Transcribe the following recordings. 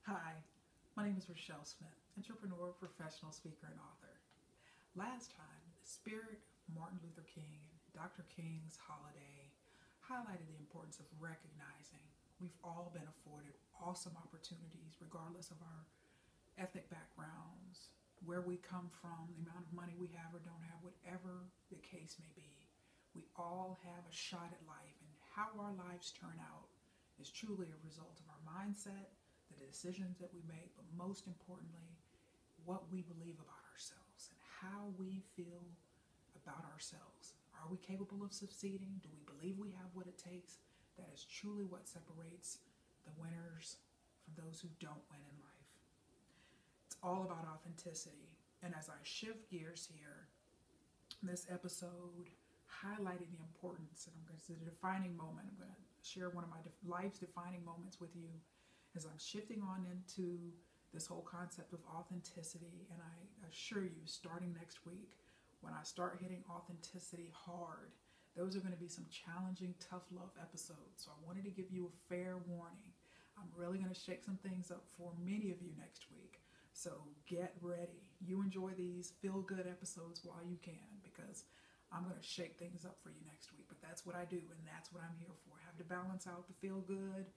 Hi, my name is Rachelle Smith, entrepreneur, professional speaker, and author. Last time, the spirit of Martin Luther King and Dr. King's holiday highlighted the importance of recognizing we've all been afforded awesome opportunities regardless of our ethnic backgrounds, where we come from, the amount of money we have or don't have, whatever the case may be. We all have a shot at life, and how our lives turn out is truly a result of our mindset, the decisions that we make, but most importantly, what we believe about ourselves and how we feel about ourselves. Are we capable of succeeding? Do we believe we have what it takes? That is truly what separates the winners from those who don't win in life. It's all about authenticity. And as I shift gears here, this episode highlighted the importance, and I'm going to say the defining moment. I'm going to share one of my life's defining moments with you as I'm shifting on into this whole concept of authenticity. And I assure you, starting next week, when I start hitting authenticity hard, those are going to be some challenging, tough love episodes. So I wanted to give you a fair warning. I'm really going to shake some things up for many of you next week. So get ready. You enjoy these feel-good episodes while you can, because I'm going to shake things up for you next week. But that's what I do, and that's what I'm here for. I have to balance out the feel-good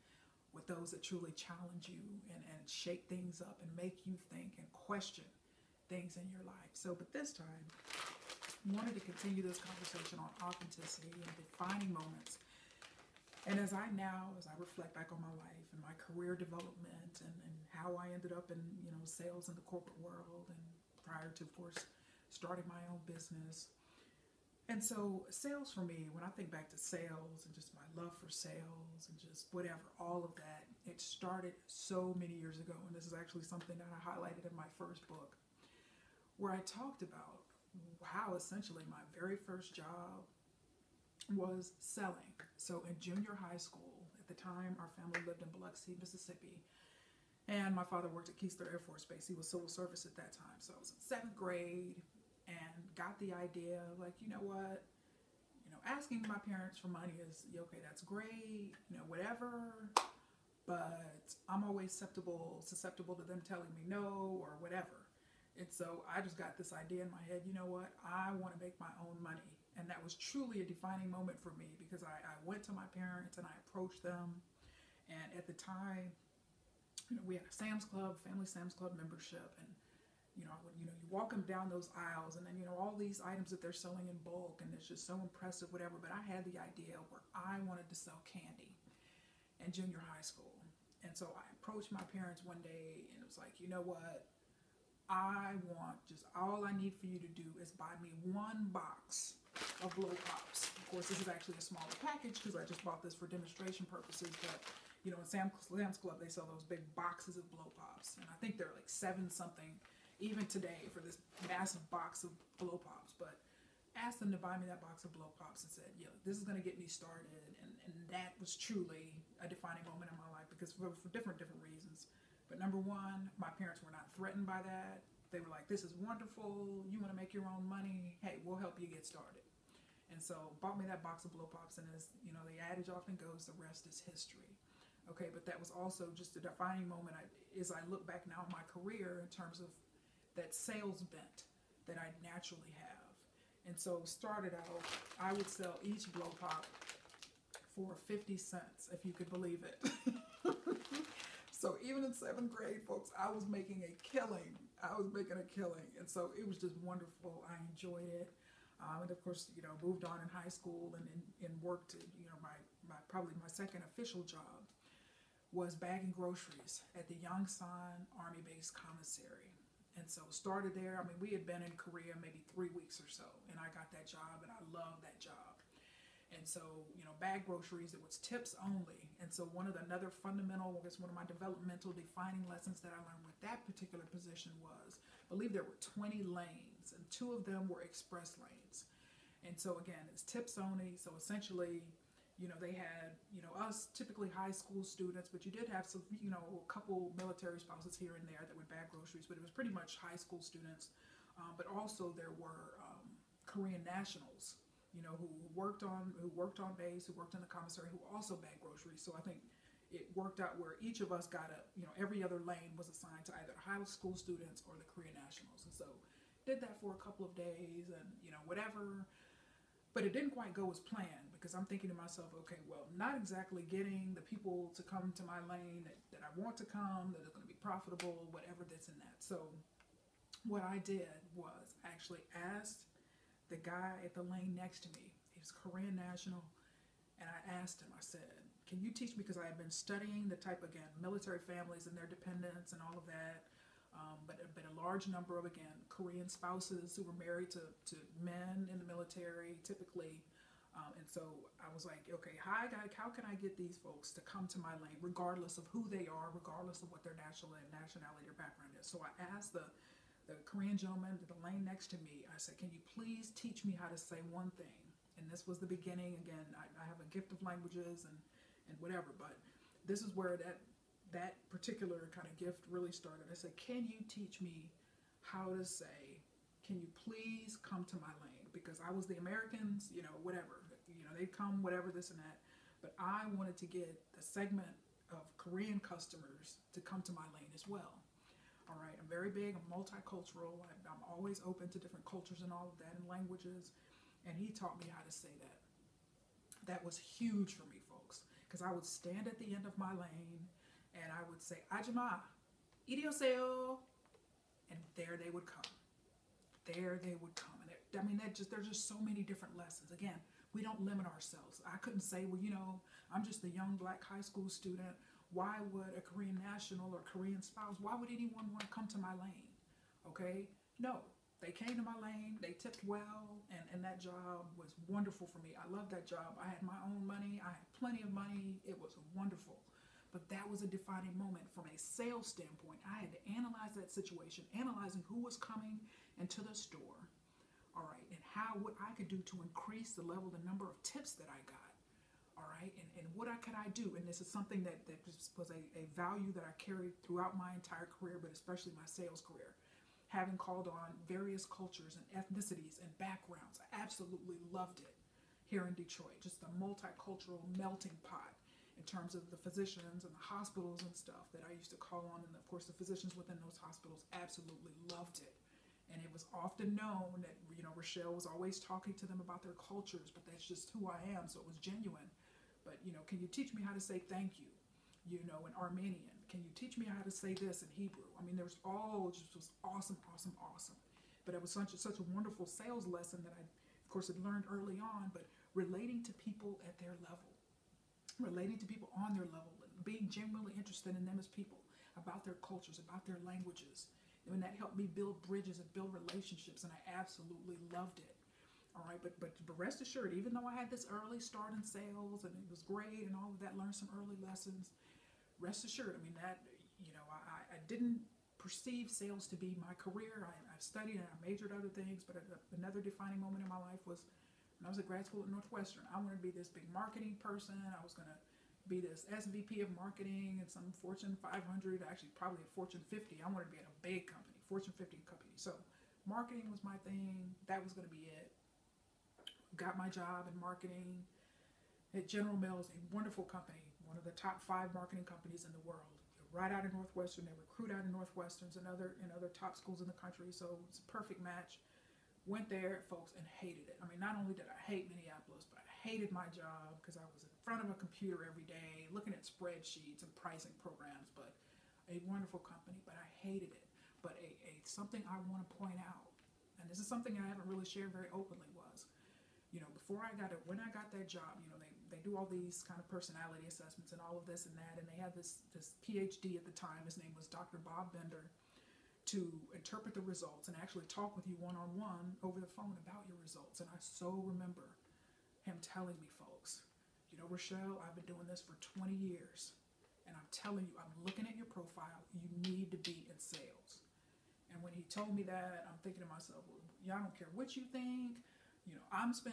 with those that truly challenge you and shake things up and make you think and question things in your life. So, but this time, I wanted to continue this conversation on authenticity and defining moments. And as I reflect back on my life and my career development and how I ended up in, sales in the corporate world, and prior to, of course, starting my own business. And so sales for me, when I think back to sales and just my love for sales and just whatever, all of that, it started so many years ago. And this is actually something that I highlighted in my first book, where I talked about how essentially my very first job was selling. So in junior high school, at the time, our family lived in Biloxi, Mississippi, and my father worked at Keesler Air Force Base. He was civil service at that time. So I was in seventh grade and got the idea, like, you know what, asking my parents for money is, okay, that's great, whatever, but I'm always susceptible to them telling me no or whatever. And so I just got this idea in my head, you know what, I want to make my own money. And that was truly a defining moment for me, because I went to my parents and I approached them. And at the time, we had a Sam's Club, family Sam's Club membership, and you walk them down those aisles, and then, all these items that they're selling in bulk, and it's just so impressive, whatever. But I had the idea where I wanted to sell candy in junior high school. And so I approached my parents one day, and it was like, you know what? All I need for you to do is buy me one box of blow pops. Of course, this is actually a smaller package because I just bought this for demonstration purposes, but in Sam's Club, they sell those big boxes of blow pops, and I think they're like 7 something even today for this massive box of blow pops. But asked them to buy me that box of blow pops and said, this is going to get me started. And that was truly a defining moment in my life, because for different reasons. But number one, my parents were not threatened by that. They were like, this is wonderful. You want to make your own money? Hey, we'll help you get started. And so bought me that box of blow pops, and as the adage often goes, the rest is history. Okay, but that was also just a defining moment as I look back now in my career in terms of that sales bent that I naturally have. And so started out, I would sell each blow pop for 50 cents, if you could believe it. So even in 7th grade, folks, I was making a killing. And so it was just wonderful. I enjoyed it. And of course, moved on in high school and worked, probably my second official job was bagging groceries at the Yongsan Army Base Commissary. And so started there. We had been in Korea maybe 3 weeks or so, and I got that job, and I loved that job. And so, bag groceries, it was tips only. And so one of my developmental defining lessons that I learned with that particular position was, I believe there were 20 lanes, and 2 of them were express lanes. And so again, it's tips only. So essentially, they had, us typically high school students, but you did have some, a couple military spouses here and there that would bag groceries, but it was pretty much high school students. But also there were Korean nationals, who worked on base, who worked in the commissary, who also bagged groceries. So I think it worked out where each of us got every other lane was assigned to either high school students or the Korean nationals. And so did that for a couple of days and, whatever. But it didn't quite go as planned because I'm thinking to myself, okay, well, not exactly getting the people to come to my lane that I want to come, that are going to be profitable, whatever this and that. So what I did was actually asked the guy at the lane next to me, he was Korean national, and I asked him, I said, can you teach me, because I had been studying the type, again, military families and their dependents and all of that, but a large number of, again, Korean spouses who were married to men in the military, typically. And so I was like, okay, how can I get these folks to come to my lane, regardless of who they are, regardless of what their nationality or background is? So I asked the Korean gentleman at the lane next to me, I said, can you please teach me how to say one thing? And this was the beginning. Again, I have a gift of languages and whatever, but this is where that particular kind of gift really started. I said, can you teach me how to say, can you please come to my lane? Because I was the Americans, whatever, they'd come, whatever, this and that. But I wanted to get a segment of Korean customers to come to my lane as well. All right, I'm very big, I'm multicultural, I'm always open to different cultures and all of that and languages. And he taught me how to say that. That was huge for me, folks, because I would stand at the end of my lane and I would say, Ajima, idioseo, and there they would come. There they would come. And there's just so many different lessons. Again, we don't limit ourselves. I couldn't say, well, I'm just a young black high school student. Why would a Korean national or Korean spouse, why would anyone want to come to my lane? Okay? No. They came to my lane, they tipped well, and that job was wonderful for me. I loved that job. I had my own money. I had plenty of money. It was wonderful. But that was a defining moment from a sales standpoint. I had to analyze that situation, analyzing who was coming into the store, all right, and what I could do to increase the number of tips that I got, all right, and what could I do? And this is something that was a value that I carried throughout my entire career, but especially my sales career. Having called on various cultures and ethnicities and backgrounds, I absolutely loved it here in Detroit. Just the multicultural melting pot in terms of the physicians and the hospitals and stuff that I used to call on. And of course, the physicians within those hospitals absolutely loved it. And it was often known that, Rachelle was always talking to them about their cultures, but that's just who I am. So it was genuine. But, can you teach me how to say thank you, in Armenian? Can you teach me how to say this in Hebrew? I mean, just was awesome. But it was such a wonderful sales lesson that I, of course, had learned early on, but relating to people at their level, relating to people on their level, being genuinely interested in them as people, about their cultures, about their languages. And that helped me build bridges and build relationships, and I absolutely loved it. All right, but rest assured, even though I had this early start in sales and it was great and all of that, learned some early lessons, rest assured, I didn't perceive sales to be my career. I've studied and I majored other things, but another defining moment in my life was when I was at grad school at Northwestern. I wanted to be this big marketing person. I was going to be this SVP of marketing at some Fortune 500, actually probably a Fortune 50. I wanted to be at a big company, Fortune 50 company. So marketing was my thing. That was going to be it. Got my job in marketing at General Mills, a wonderful company, one of the top 5 marketing companies in the world. They're right out of Northwestern. They recruit out of Northwesterns and other top schools in the country. So it's a perfect match. Went there, folks, and hated it. I mean, not only did I hate Minneapolis, but I hated my job because I was in front of a computer every day looking at spreadsheets and pricing programs. But a wonderful company, but I hated it. But something I want to point out, and this is something I haven't really shared very openly, was, when I got that job, they do all these kind of personality assessments and all of this and that, and they had this PhD at the time. His name was Dr. Bob Bender, to interpret the results and actually talk with you one-on-one over the phone about your results. And I so remember him telling me, folks, Rachelle, I've been doing this for 20 years, and I'm telling you, I'm looking at your profile, you need to be in sales. And when he told me that, I'm thinking to myself, well, I don't care what you think. I'm at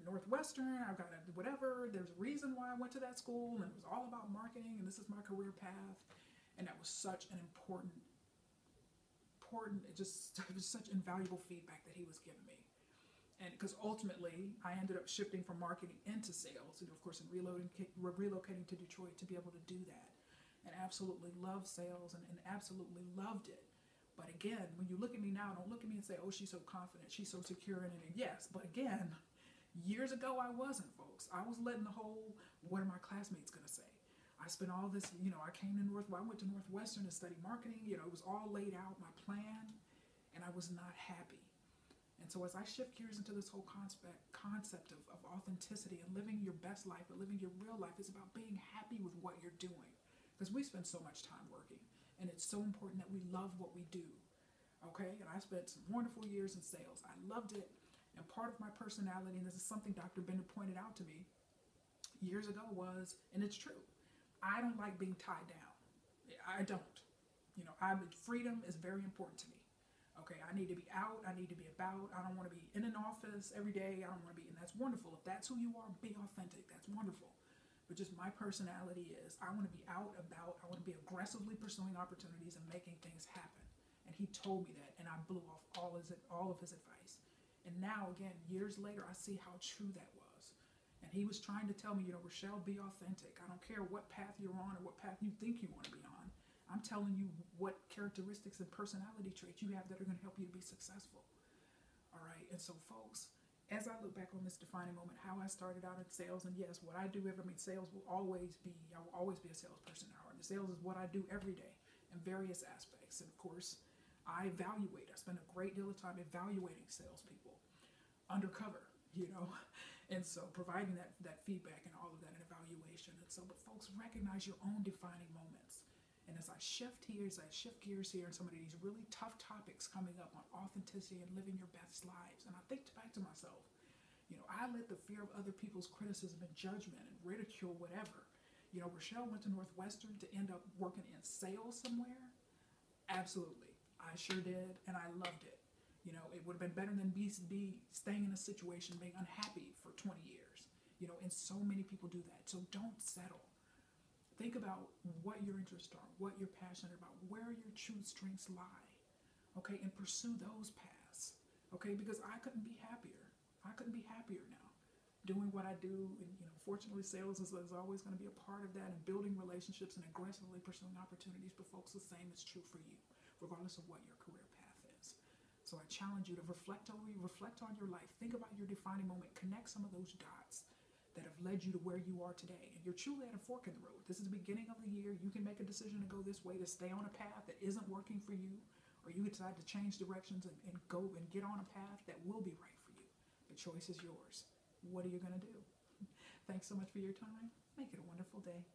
Northwestern. I've got whatever. There's a reason why I went to that school, and it was all about marketing, and this is my career path. And that was such an important, it was such invaluable feedback that he was giving me. And because ultimately I ended up shifting from marketing into sales, and of course, in relocating to Detroit to be able to do that, and absolutely loved sales and absolutely loved it. But again, when you look at me now, don't look at me and say, oh, she's so confident, she's so secure in it. And yes, but again, years ago I wasn't, folks. I was letting the whole, what are my classmates going to say? I spent all this, I went to Northwestern to study marketing. It was all laid out, my plan, and I was not happy. And so as I shift gears into this whole concept of authenticity and living your best life or living your real life, is about being happy with what you're doing. Because we spend so much time working, and it's so important that we love what we do. Okay, and I spent some wonderful years in sales. I loved it, and part of my personality, and this is something Dr. Bender pointed out to me years ago, was, and it's true, I don't like being tied down. I don't. Freedom is very important to me. Okay, I need to be out. I need to be about. I don't want to be in an office every day. I don't want to be, and that's wonderful. If that's who you are, be authentic. That's wonderful. But just my personality is, I want to be out, about. I want to be aggressively pursuing opportunities and making things happen. And he told me that, and I blew off all of his advice. And now, again, years later, I see how true that was. And he was trying to tell me, Rachelle, be authentic. I don't care what path you're on or what path you think you want to be on. I'm telling you what characteristics and personality traits you have that are going to help you to be successful. All right. And so, folks, as I look back on this defining moment, how I started out in sales, and yes, what I do sales will always be, I will always be a salesperson now. And the sales is what I do every day in various aspects. And of course, I evaluate. I spend a great deal of time evaluating salespeople undercover, and so providing that feedback and all of that in evaluation. And so, but folks, recognize your own defining moments. And as I shift gears here in some of these really tough topics coming up on authenticity and living your best lives, and I think back to myself, I let the fear of other people's criticism and judgment and ridicule, whatever. Rachelle went to Northwestern to end up working in sales somewhere. Absolutely. I sure did, and I loved it. It would have been better than be staying in a situation, being unhappy for 20 years. And so many people do that. So don't settle. Think about what your interests are, what you're passionate about, where your true strengths lie, okay, and pursue those paths, okay, because I couldn't be happier. I couldn't be happier now doing what I do, and, fortunately, sales is always going to be a part of that, and building relationships and aggressively pursuing opportunities, but folks, the same is true for you, regardless of what your career path is. So I challenge you to reflect on your life, think about your defining moment, connect some of those dots that have led you to where you are today. And you're truly at a fork in the road. This is the beginning of the year. You can make a decision to go this way, to stay on a path that isn't working for you, or you decide to change directions and go and get on a path that will be right for you. The choice is yours. What are you going to do? Thanks so much for your time. Make it a wonderful day.